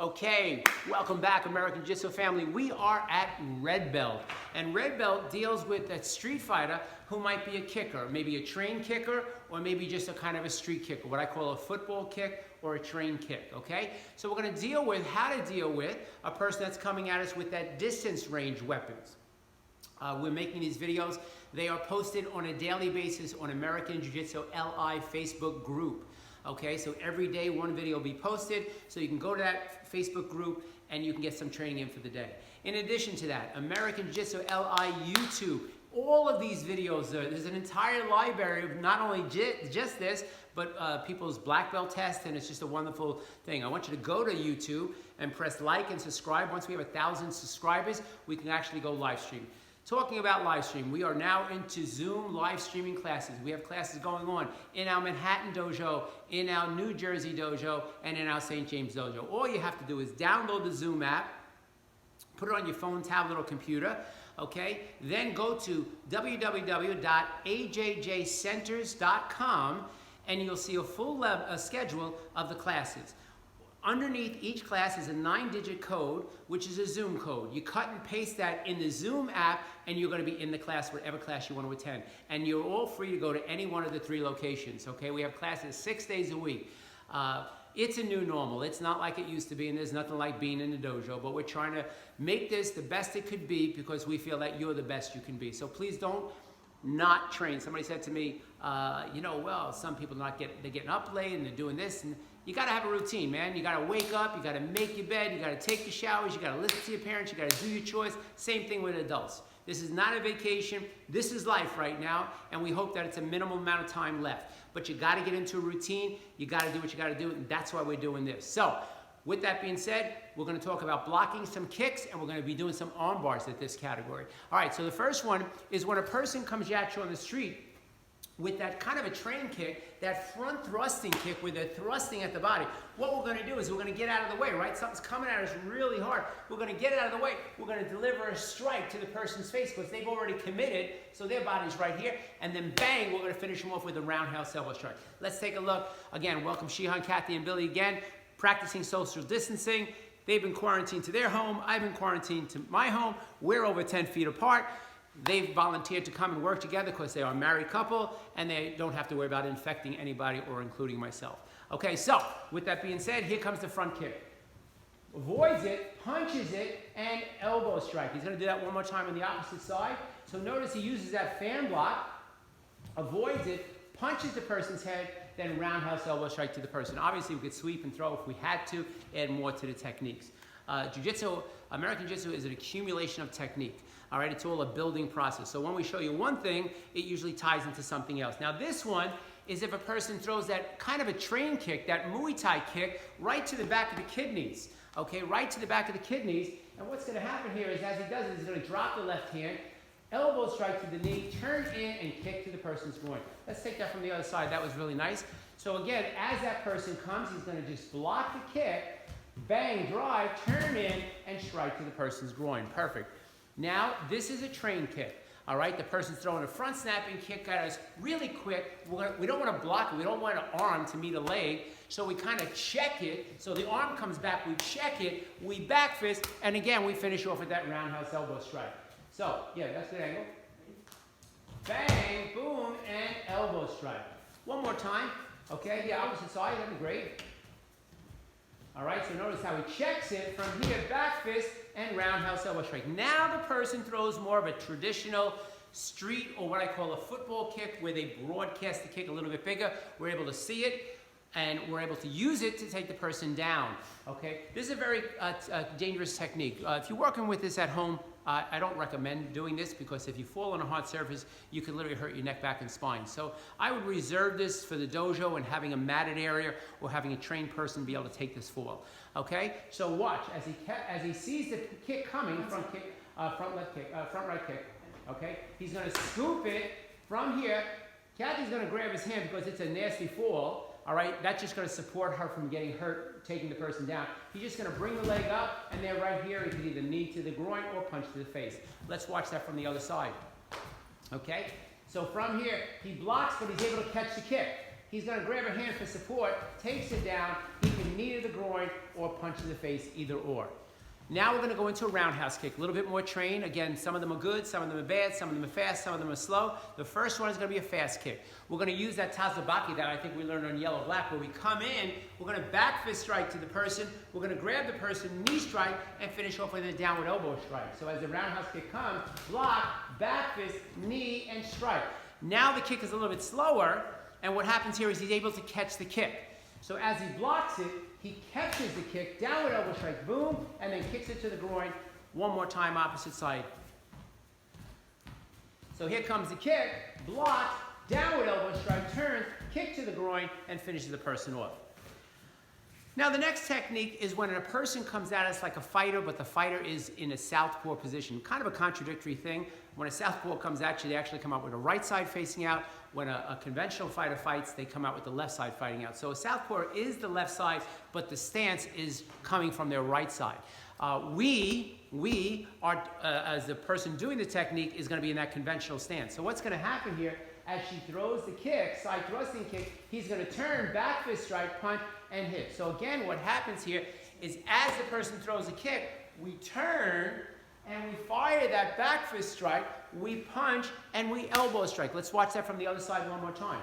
Okay, welcome back, American Jiu-Jitsu family. We are at Red Belt, and Red Belt deals with that street fighter who might be a kicker, maybe a trained kicker, or maybe just a kind of a street kicker, what I call a football kick or a trained kick, okay? So we're gonna deal with how to deal with a person that's coming at us with that distance range weapons. We're making these videos. They are posted on a daily basis on American Jiu-Jitsu LI Facebook group. Okay, so every day one video will be posted, so you can go to that Facebook group and you can get some training in for the day. In addition to that, American Jiu-Jitsu LI YouTube, all of these videos, there's an entire library of not only just this, but people's black belt tests, and it's just a wonderful thing. I want you to go to YouTube and press like and subscribe. Once we have 1,000 subscribers, we can actually go live stream. Talking about live stream, we are now into Zoom live streaming classes. We have classes going on in our Manhattan dojo, in our New Jersey dojo, and in our St. James dojo. All you have to do is download the Zoom app, put it on your phone, tablet, or computer, okay? Then go to www.ajjcenters.com and you'll see a full schedule of the classes. Underneath each class is a 9-digit code, which is a Zoom code. You cut and paste that in the Zoom app, and you're going to be in the class, whatever class you want to attend. And you're all free to go to any one of the 3 locations, okay? We have classes 6 days a week. It's a new normal. It's not like it used to be, and there's nothing like being in the dojo, but we're trying to make this the best it could be because we feel that you're the best you can be. So please don't not train. Somebody said to me, well, some people they're getting up late and they're doing this, and you gotta have a routine, man. You gotta wake up, you gotta make your bed, you gotta take your showers, you gotta listen to your parents, you gotta do your chores. Same thing with adults. This is not a vacation, this is life right now, and we hope that it's a minimal amount of time left. But you gotta get into a routine, you gotta do what you gotta do, and that's why we're doing this. So, with that being said, we're gonna talk about blocking some kicks, and we're gonna be doing some arm bars at this category. All right, so the first one is when a person comes at you on the street with that kind of a train kick, that front thrusting kick where they're thrusting at the body. What we're gonna do is we're gonna get out of the way, right? Something's coming at us really hard. We're gonna get out of the way. We're gonna deliver a strike to the person's face because they've already committed, so their body's right here, and then bang, we're gonna finish them off with a roundhouse elbow strike. Let's take a look. Again, welcome Shihan, Kathy, and Billy again, practicing social distancing. They've been quarantined to their home. I've been quarantined to my home. We're over 10 feet apart. They've volunteered to come and work together because they are a married couple and they don't have to worry about infecting anybody or including myself. Okay, so with that being said, here comes the front kick. Avoids it, punches it, and elbow strike. He's going to do that one more time on the opposite side. So notice he uses that fan block, avoids it, punches the person's head, then roundhouse elbow strike to the person. Obviously, we could sweep and throw if we had to, add more to the techniques. Jiu-Jitsu, American Jiu-Jitsu is an accumulation of technique. All right, it's all a building process. So when we show you one thing, it usually ties into something else. Now this one is if a person throws that kind of a train kick, that Muay Thai kick, right to the back of the kidneys. Okay, right to the back of the kidneys. And what's going to happen here is as he does it, he's going to drop the left hand, elbow strike to the knee, turn in, and kick to the person's groin. Let's take that from the other side. That was really nice. So again, as that person comes, he's going to just block the kick, bang, drive, turn in, and strike to the person's groin. Perfect. Now, this is a train kick, all right? The person's throwing a front snapping kick at us really quick. We don't want to block it. We don't want an arm to meet a leg, so we kind of check it. So the arm comes back, we check it, we back fist, and again, we finish off with that roundhouse elbow strike. So, yeah, that's a good angle. Bang, boom, and elbow strike. One more time, okay? The opposite side, that'd be great. All right, so notice how he checks it from here, back fist, and roundhouse elbow strike. Now the person throws more of a traditional street, or what I call a football kick, where they broadcast the kick a little bit bigger. We're able to see it, and we're able to use it to take the person down. Okay, this is a very dangerous technique. If you're working with this at home, I don't recommend doing this because if you fall on a hard surface, you can literally hurt your neck, back, and spine. So I would reserve this for the dojo and having a matted area or having a trained person be able to take this fall. Okay, so watch as he sees the kick coming, front right kick. Okay, he's going to scoop it from here. Kathy's going to grab his hand because it's a nasty fall. All right, that's just going to support her from getting hurt, taking the person down. He's just going to bring the leg up, and then right here, he can either knee to the groin or punch to the face. Let's watch that from the other side. Okay, so from here, he blocks, but he's able to catch the kick. He's going to grab a hand for support, takes it down. He can knee to the groin or punch to the face, either or. Now we're going to go into a roundhouse kick, a little bit more trained. Again, some of them are good, some of them are bad, some of them are fast, some of them are slow. The first one is going to be a fast kick. We're going to use that tazabaki that I think we learned on yellow-black, where we come in, we're going to back fist strike to the person, we're going to grab the person, knee strike, and finish off with a downward elbow strike. So as the roundhouse kick comes, block, back fist, knee, and strike. Now the kick is a little bit slower, and what happens here is he's able to catch the kick. So as he blocks it, he catches the kick, downward elbow strike, boom, and then kicks it to the groin. One more time, opposite side. So here comes the kick, block, downward elbow strike, turn, kick to the groin, and finishes the person off. Now the next technique is when a person comes at us like a fighter, but the fighter is in a southpaw position. Kind of a contradictory thing. When a southpaw comes at you, they actually come out with the right side facing out. When a conventional fighter fights, they come out with the left side fighting out. So a southpaw is the left side, but the stance is coming from their right side. We are, as the person doing the technique, is going to be in that conventional stance. So what's going to happen here, as she throws the kick, side thrusting kick, he's going to turn, back fist strike, punch, and hit. So again, what happens here is as the person throws a kick, we turn, and we fire that back fist strike, we punch, and we elbow strike. Let's watch that from the other side one more time.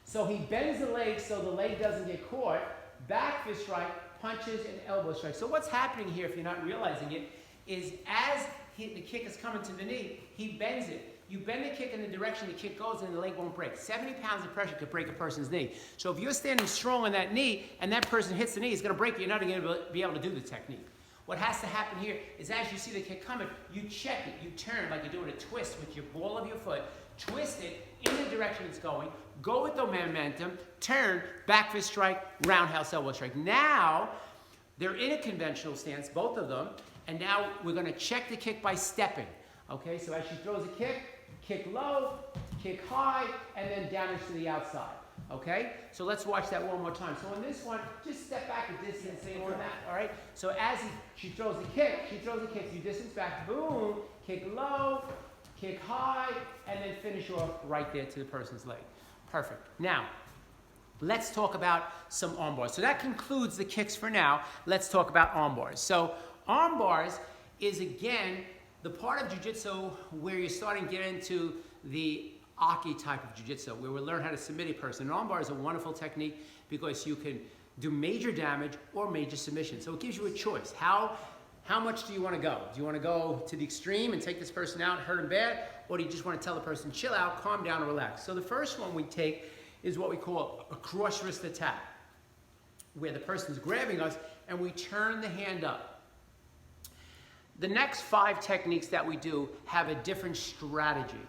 So he bends the leg so the leg doesn't get caught, back fist strike, punches, and elbow strike. So what's happening here, if you're not realizing it, is as the kick is coming to the knee, he bends it. You bend the kick in the direction the kick goes and the leg won't break. 70 pounds of pressure could break a person's knee. So if you're standing strong on that knee and that person hits the knee, it's going to break you. You're not going to be able to do the technique. What has to happen here is as you see the kick coming, you check it. You turn like you're doing a twist with your ball of your foot. Twist it in the direction it's going. Go with the momentum. Turn, back fist strike, roundhouse elbow strike. Now, they're in a conventional stance, both of them. And now we're going to check the kick by stepping. Okay, so as she throws a kick low, kick high, and then down to the outside. Okay, so let's watch that one more time. So in this one, just step back a distance, same on that. All right, so as she throws the kick, you distance back, boom, kick low, kick high, and then finish off right there to the person's leg. Perfect. Now, let's talk about some arm bars. So that concludes the kicks for now. Let's talk about arm bars. So arm bars is, again, the part of jiu-jitsu where you're starting to get into the Aki type of jiu-jitsu, where we learn how to submit a person. An arm bar is a wonderful technique because you can do major damage or major submission. So it gives you a choice. How much do you want to go? Do you want to go to the extreme and take this person out and hurt him bad? Or do you just want to tell the person, chill out, calm down, and relax? So the first one we take is what we call a cross wrist attack, where the person's grabbing us and we turn the hand up. The next 5 techniques that we do have a different strategy.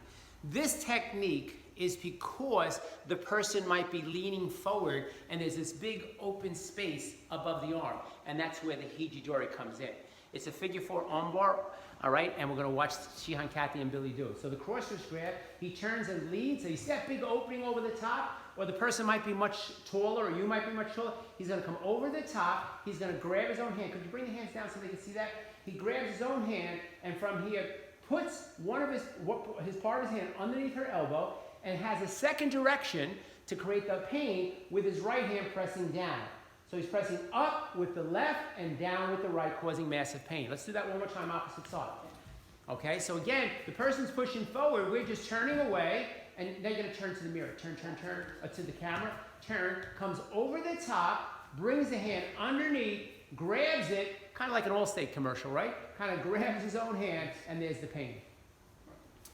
This technique is because the person might be leaning forward and there's this big open space above the arm, and that's where the hijidori comes in. It's a figure 4 arm bar, all right, and we're going to watch Shihan, Kathy, and Billy do it. So the cross wrist grab, he turns and leads, so you see that big opening over the top, or the person might be much taller, or you might be much taller. He's going to come over the top, he's going to grab his own hand. Could you bring the hands down so they can see that? He grabs his own hand, and from here, puts one of his part of his hand underneath her elbow, and has a second direction to create the pain with his right hand pressing down. So he's pressing up with the left and down with the right, causing massive pain. Let's do that one more time, opposite side. Okay, so again, the person's pushing forward, we're just turning away, and they're going to turn to the mirror. Turn, to the camera. Turn, comes over the top, brings the hand underneath, grabs it, kind of like an Allstate commercial, right? Kind of grabs his own hand, and there's the pain.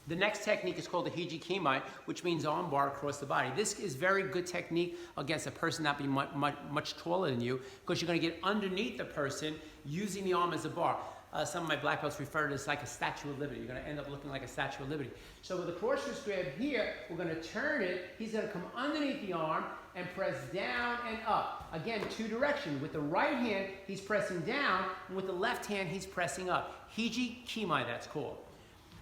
The next technique is called the hijikimai, which means arm bar across the body. This is very good technique against a person not being much taller than you, because you're going to get underneath the person using the arm as a bar. Some of my black belts refer to it as like a Statue of Liberty. You're going to end up looking like a Statue of Liberty. So with the cross wrist grab here, we're going to turn it. He's going to come underneath the arm and press down and up. Again, 2 directions. With the right hand, he's pressing down, and with the left hand, he's pressing up. Hijikimai, that's called.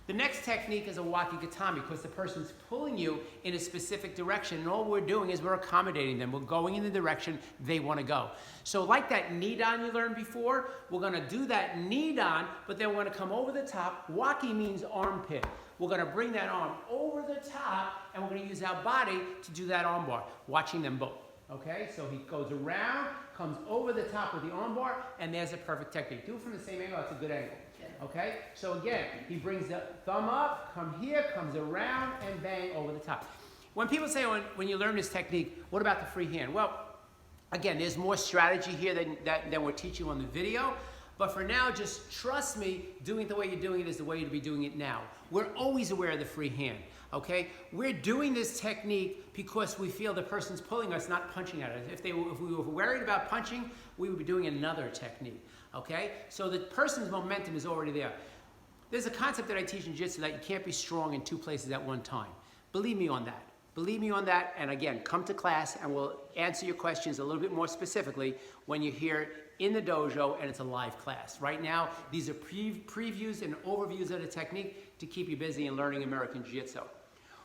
The next technique is a wakigatami, because the person's pulling you in a specific direction, and all we're doing is we're accommodating them. We're going in the direction they want to go. So like that knee down you learned before, we're going to do that knee down, but then we're going to come over the top. Waki means armpit. We're going to bring that arm over the top, and we're going to use our body to do that arm bar, watching them both. Okay, so he goes around, comes over the top of the armbar, and there's a perfect technique. Do it from the same angle, that's a good angle. Okay, so again, he brings the thumb up, come here, comes around, and bang over the top. When people say when you learn this technique, what about the free hand? Well, again, there's more strategy here than we're teaching on the video. But for now, just trust me, doing it the way you're doing it is the way to be doing it now. We're always aware of the free hand, okay? We're doing this technique because we feel the person's pulling us, not punching at us. If we were worried about punching, we would be doing another technique, okay? So the person's momentum is already there. There's a concept that I teach in Jiu-Jitsu that you can't be strong in two places at one time. Believe me on that. Believe me on that, and again, come to class and we'll answer your questions a little bit more specifically when you're here in the dojo and it's a live class. Right now, these are previews and overviews of the technique to keep you busy in learning American Jiu-Jitsu.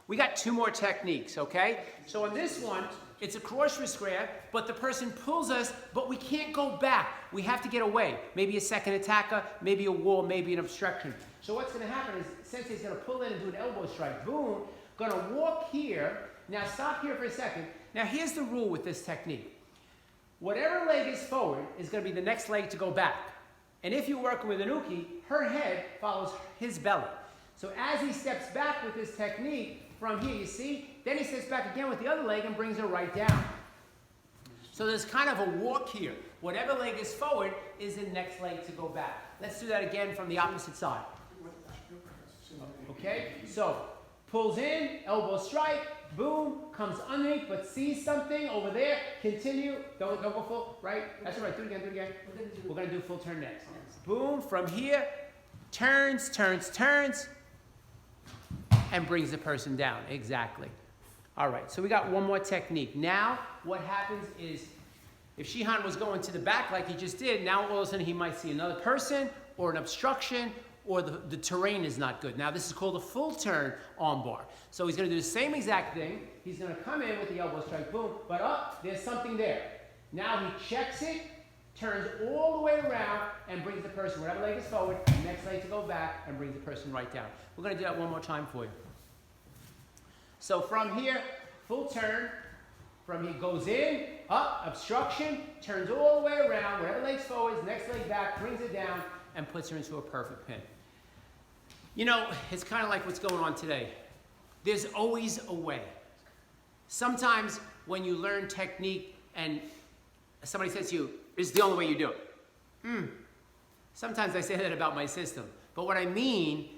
We got two more techniques, okay? So on this one, it's a cross wrist grab, but the person pulls us, but we can't go back. We have to get away. Maybe a second attacker, maybe a wall, maybe an obstruction. So what's gonna happen is Sensei's gonna pull in and do an elbow strike. Boom. Gonna walk here. Now stop here for a second. Now here's the rule with this technique. Whatever leg is forward is gonna be the next leg to go back. And if you're working with an uke, her head follows his belly. So as he steps back with this technique from here, you see, then he steps back again with the other leg and brings her right down. So there's kind of a walk here. Whatever leg is forward is the next leg to go back. Let's do that again from the opposite side. Okay, so pulls in, elbow strike, boom, comes underneath, but sees something over there, continue, don't go full, right? That's right, do it again, do it again. We're gonna do full turn next. Boom, from here, turns, turns, turns, and brings the person down, exactly. All right, so we got one more technique. Now, what happens is, if Shihan was going to the back like he just did, now all of a sudden he might see another person, or an obstruction, or the terrain is not good. Now this is called a full turn armbar. So he's gonna do the same exact thing. He's gonna come in with the elbow strike, boom, but up, there's something there. Now he checks it, turns all the way around, and brings the person, whatever leg is forward, next leg to go back, and brings the person right down. We're gonna do that one more time for you. So from here, full turn, from here goes in, up, obstruction, turns all the way around, whatever leg's forward, next leg back, brings it down, and puts her into a perfect pin. You know, it's kind of like what's going on today. There's always a way. Sometimes when you learn technique and somebody says to you, it's the only way you do it. Sometimes I say that about my system. But what I mean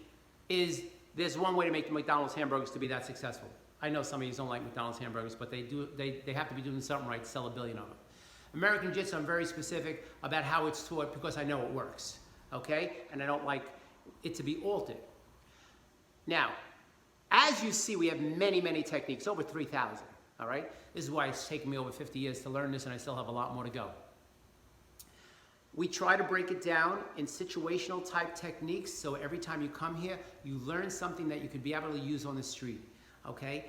is there's one way to make the McDonald's hamburgers to be that successful. I know some of you don't like McDonald's hamburgers, but they have to be doing something right to sell 1 billion of them. American Jiu-Jitsu, I'm very specific about how it's taught because I know it works. Okay? And I don't like it to be altered. Now, as you see, we have many, many techniques, over 3,000, all right? This is why it's taken me over 50 years to learn this, and I still have a lot more to go. We try to break it down in situational type techniques, so every time you come here, you learn something that you could be able to use on the street, okay?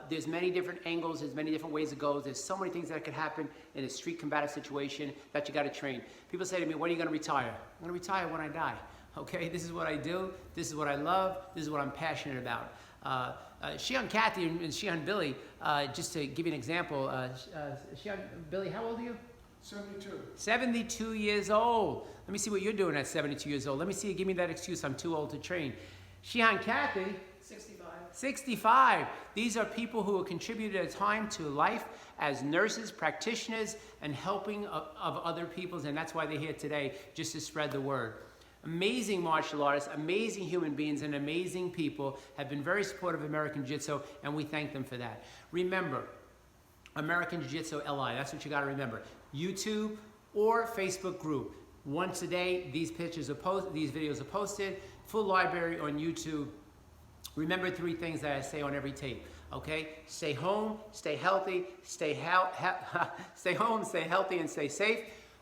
There's many different angles, there's many different ways it goes. There's so many things that could happen in a street combative situation that you gotta train. People say to me, when are you gonna retire? I'm gonna retire when I die, okay? This is what I do, this is what I love, this is what I'm passionate about. Shihan Kathy and Shihan Billy, just to give you an example, Shihan Billy, how old are you? 72. 72 years old. Let me see what you're doing at 72 years old. Let me see you give me that excuse, I'm too old to train. Shihan Kathy, 65. 65. These are people who have contributed their time to life as nurses, practitioners, and helping of other peoples, and that's why they're here today, just to spread the word. Amazing martial artists, amazing human beings, and amazing people have been very supportive of American Jiu-Jitsu, and we thank them for that. Remember, American Jiu-Jitsu LI, that's what you gotta remember. YouTube or Facebook group. Once a day, these videos are posted, full library on YouTube. Remember 3 things that I say on every tape, okay? Stay home, stay healthy, stay home, stay healthy, and stay safe.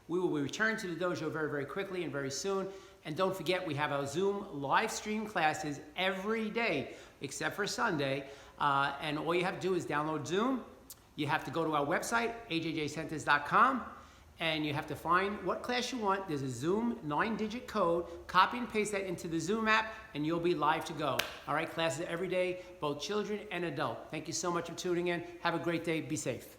We will return to the dojo very, very quickly and very soon. And don't forget, we have our Zoom live stream classes every day, except for Sunday. And all you have to do is download Zoom. You have to go to our website, ajjcenters.com. And you have to find what class you want. There's a Zoom 9-digit code. Copy and paste that into the Zoom app, and you'll be live to go. All right, classes every day, both children and adult. Thank you so much for tuning in. Have a great day. Be safe.